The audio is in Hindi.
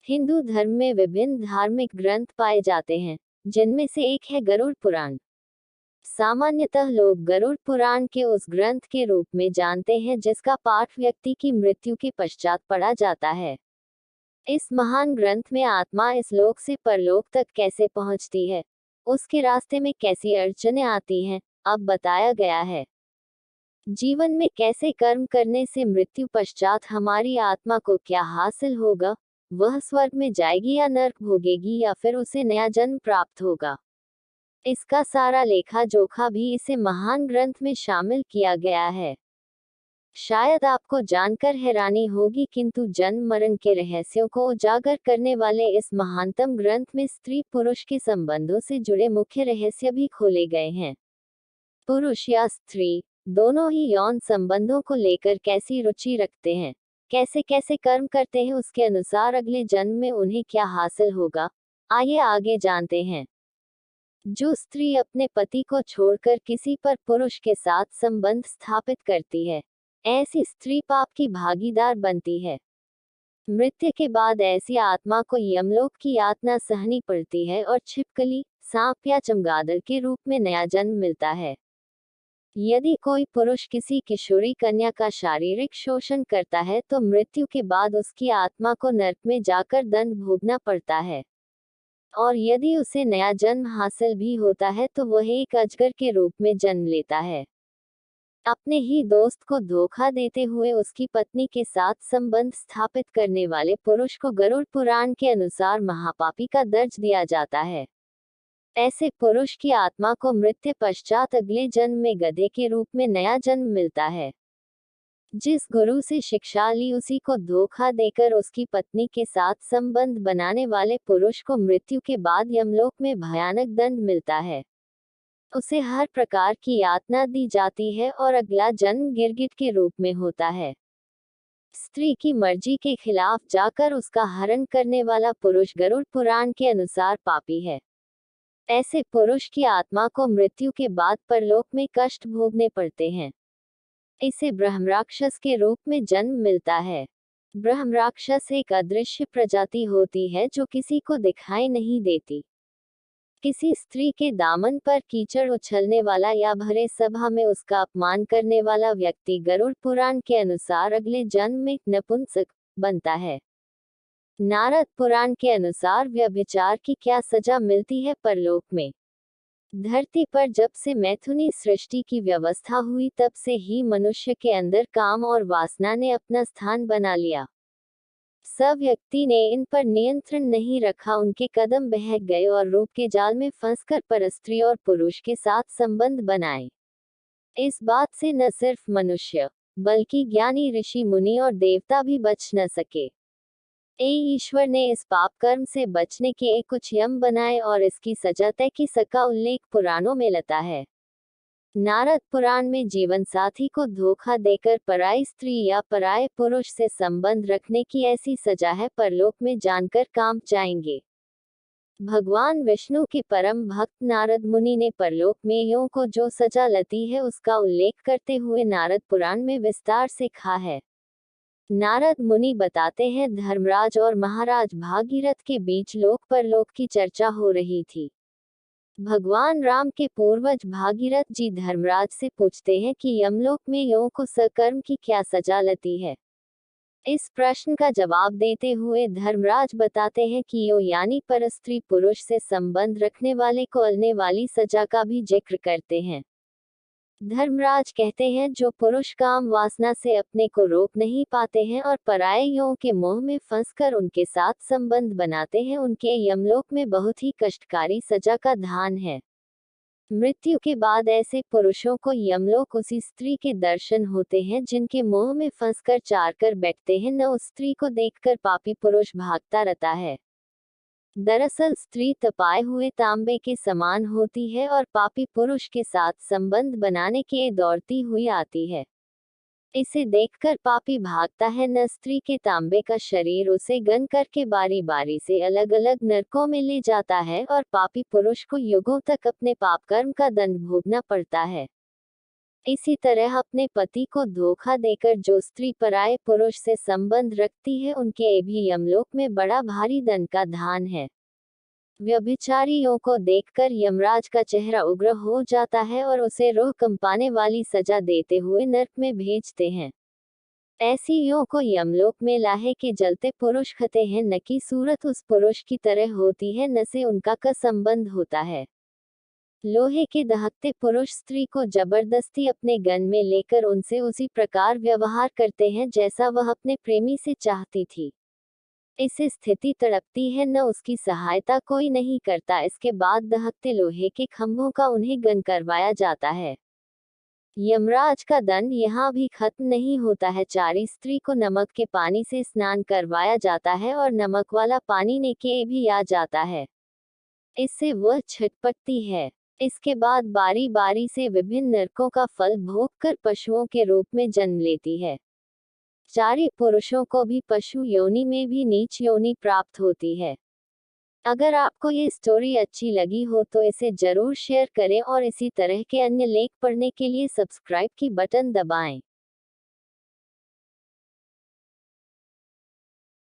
हिंदू धर्म में विभिन्न धार्मिक ग्रंथ पाए जाते हैं, जिनमें से एक है गरुड़ पुराण। सामान्यतः लोग गरुड़ पुराण के उस ग्रंथ के रूप में जानते हैं जिसका पाठ व्यक्ति की मृत्यु के पश्चात पढ़ा जाता है। इस महान ग्रंथ में आत्मा इस लोक से परलोक तक कैसे पहुंचती है, उसके रास्ते में कैसी अड़चनें आती हैं, अब बताया गया है। जीवन में कैसे कर्म करने से मृत्यु पश्चात हमारी आत्मा को क्या हासिल होगा, वह स्वर्ग में जाएगी या नर्क भोगेगी या फिर उसे नया जन्म प्राप्त होगा, इसका सारा लेखा जोखा भी इसे महान ग्रंथ में शामिल किया गया है। शायद आपको जानकर हैरानी होगी, किंतु जन्म मरण के रहस्यों को उजागर करने वाले इस महानतम ग्रंथ में स्त्री पुरुष के संबंधों से जुड़े मुख्य रहस्य भी खोले गए हैं। पुरुष या स्त्री दोनों ही यौन संबंधों को लेकर कैसी रुचि रखते हैं, कैसे कैसे कर्म करते हैं, उसके अनुसार अगले जन्म में उन्हें क्या हासिल होगा, आइए आगे जानते हैं। जो स्त्री अपने पति को छोड़कर किसी पर पुरुष के साथ संबंध स्थापित करती है, ऐसी स्त्री पाप की भागीदार बनती है। मृत्यु के बाद ऐसी आत्मा को यमलोक की यातना सहनी पड़ती है और छिपकली, सांप या चमगादड़ के रूप में नया जन्म मिलता है। यदि कोई पुरुष किसी किशोरी कन्या का शारीरिक शोषण करता है तो मृत्यु के बाद उसकी आत्मा को नरक में जाकर दंड भोगना पड़ता है, और यदि उसे नया जन्म हासिल भी होता है तो वह एक अजगर के रूप में जन्म लेता है। अपने ही दोस्त को धोखा देते हुए उसकी पत्नी के साथ संबंध स्थापित करने वाले पुरुष को गरुड़ पुराण के अनुसार महापापी का दर्ज दिया जाता है। ऐसे पुरुष की आत्मा को मृत्यु पश्चात अगले जन्म में गधे के रूप में नया जन्म मिलता है। जिस गुरु से शिक्षा ली उसी को धोखा देकर उसकी पत्नी के साथ संबंध बनाने वाले पुरुष को मृत्यु के बाद यमलोक में भयानक दंड मिलता है। उसे हर प्रकार की यातना दी जाती है और अगला जन्म गिरगिट के रूप में होता है। स्त्री की मर्जी के खिलाफ जाकर उसका हरण करने वाला पुरुष गरुड़ पुराण के अनुसार पापी है। ऐसे पुरुष की आत्मा को मृत्यु के बाद परलोक में कष्ट भोगने पड़ते हैं। इसे ब्रह्मराक्षस के रूप में जन्म मिलता है। ब्रह्मराक्षस एक अदृश्य प्रजाति होती है जो किसी को दिखाई नहीं देती। किसी स्त्री के दामन पर कीचड़ उछलने वाला या भरे सभा में उसका अपमान करने वाला व्यक्ति गरुड़ पुराण के अनुसार अगले जन्म में नपुंसक बनता है। नारद पुराण के अनुसार व्यभिचार की क्या सजा मिलती है परलोक में। धरती पर जब से मैथुनी सृष्टि की व्यवस्था हुई तब से ही मनुष्य के अंदर काम और वासना ने अपना स्थान बना लिया। सब व्यक्ति ने इन पर नियंत्रण नहीं रखा, उनके कदम बहक गए और रूप के जाल में फंसकर परस्त्री और पुरुष के साथ संबंध बनाए। इस बात से न सिर्फ मनुष्य बल्कि ज्ञानी ऋषि मुनि और देवता भी बच न सके। ईश्वर ने इस पाप कर्म से बचने के कुछ यम बनाए और इसकी सजा तय की सका उल्लेख पुराणों में लता है। नारद पुराण में जीवन साथी को धोखा देकर पराई स्त्री या पराये पुरुष से संबंध रखने की ऐसी सजा है, परलोक में जानकर कांप जाएंगे। भगवान विष्णु के परम भक्त नारद मुनि ने परलोक में यों को जो सजा लती है उसका उल्लेख करते हुए नारद पुराण में विस्तार से कहा है। नारद मुनि बताते हैं, धर्मराज और महाराज भागीरथ के बीच लोक परलोक की चर्चा हो रही थी। भगवान राम के पूर्वज भागीरथ जी धर्मराज से पूछते हैं कि यमलोक में यों को सकर्म की क्या सजा लती है। इस प्रश्न का जवाब देते हुए धर्मराज बताते हैं कि यो यानी परस्त्री पुरुष से संबंध रखने वाले को अलने वाली सजा का भी जिक्र करते हैं। धर्मराज कहते हैं, जो पुरुष काम वासना से अपने को रोक नहीं पाते हैं और परायों के मोह में फंसकर उनके साथ संबंध बनाते हैं, उनके यमलोक में बहुत ही कष्टकारी सजा का धान है। मृत्यु के बाद ऐसे पुरुषों को यमलोक उसी स्त्री के दर्शन होते हैं जिनके मोह में फंसकर चार कर बैठते हैं, न उस स्त्री को देखकर पापी पुरुष भागता रहता है। दरअसल स्त्री तपाए हुए तांबे के समान होती है और पापी पुरुष के साथ संबंध बनाने के दौड़ती हुई आती है। इसे देखकर पापी भागता है, न स्त्री के तांबे का शरीर उसे गन करके बारी बारी से अलग अलग नरकों में ले जाता है और पापी पुरुष को युगों तक अपने पाप कर्म का दंड भोगना पड़ता है। इसी तरह अपने पति को धोखा देकर जो स्त्री पराये पुरुष से संबंध रखती है उनके भी यमलोक में बड़ा भारी दंड का धान है। व्यभिचारियों को देखकर यमराज का चेहरा उग्र हो जाता है और उसे रूह कंपाने वाली सजा देते हुए नरक में भेजते हैं। ऐसी यों को यमलोक में लाहे के जलते पुरुष कहते हैं, न कि सूरत उस पुरुष की तरह होती है, न से उनका का संबंध होता है। लोहे के दहकते पुरुष स्त्री को जबरदस्ती अपने गन में लेकर उनसे उसी प्रकार व्यवहार करते हैं जैसा वह अपने प्रेमी से चाहती थी। इससे स्थिति तड़पती है, न उसकी सहायता कोई नहीं करता। इसके बाद दहकते लोहे के खंभों का उन्हें गन करवाया जाता है। यमराज का दंड यहाँ भी खत्म नहीं होता है। चारी स्त्री को नमक के पानी से स्नान करवाया जाता है और नमक वाला पानी नेके भी आ जाता है। इससे वह छटपटती है। इसके बाद बारी बारी से विभिन्न नरकों का फल भोगकर पशुओं के रूप में जन्म लेती है। चारी पुरुषों को भी पशु योनि में भी नीच योनि प्राप्त होती है। अगर आपको ये स्टोरी अच्छी लगी हो तो इसे जरूर शेयर करें और इसी तरह के अन्य लेख पढ़ने के लिए सब्सक्राइब की बटन दबाएं।